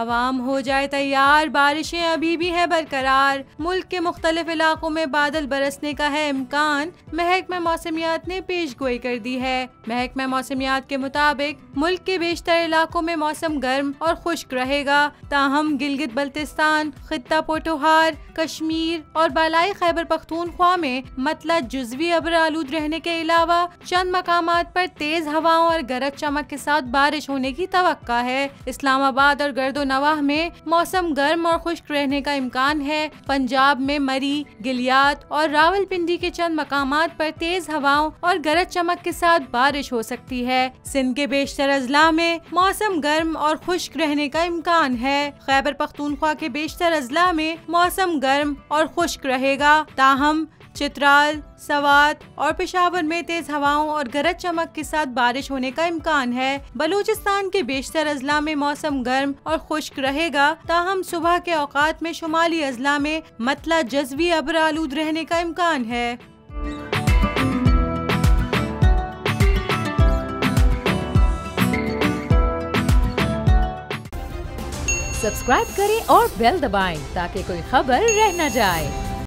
आवाम हो जाए तैयार, बारिशें अभी भी हैं बरकरार। मुल्क के मुख्तलिफ इलाकों में बादल बरसने का है इम्कान, महकमा मौसमियात ने पेश गोई कर दी है। महकमा मौसमियात के मुताबिक मुल्क के बेशतर इलाकों में मौसम गर्म और खुश्क रहेगा, ताहम गिलगित बल्तिस्तान, खित्ता पोठोहार, कश्मीर और बालाई खैबर पख्तूनख्वा में मतला जुज़वी अब्र आलूद रहने के अलावा चंद मकामात पर तेज हवाओं और गरज चमक के साथ बारिश होने की तवक्का है। इस्लामाबाद और गर्दो नवाह में मौसम गर्म और खुश्क रहने का इम्कान है। पंजाब में मरी, गिलियात और रावलपिंडी के चंद मकामात पर तेज हवाओं और गरज चमक के साथ बारिश हो सकती है। सिंध के बेशतर अजला में मौसम गर्म और खुश्क रहने का इम्कान है। खैबर पख्तूनख्वा के बेशतर अजला में मौसम गर्म और खुश्क रहेगा, ताहम चित्राल, सवात और पेशावर में तेज हवाओं और गरज चमक के साथ बारिश होने का इम्कान है। बलूचिस्तान के बेशतर अजला में मौसम गर्म और खुश्क रहेगा, ताहम सुबह के औकात में शुमाली अजला में मतला जज़वी अब्र आलूद रहने का इम्कान है। सब्सक्राइब करें और बेल दबाएं ताकि कोई खबर रह न जाए।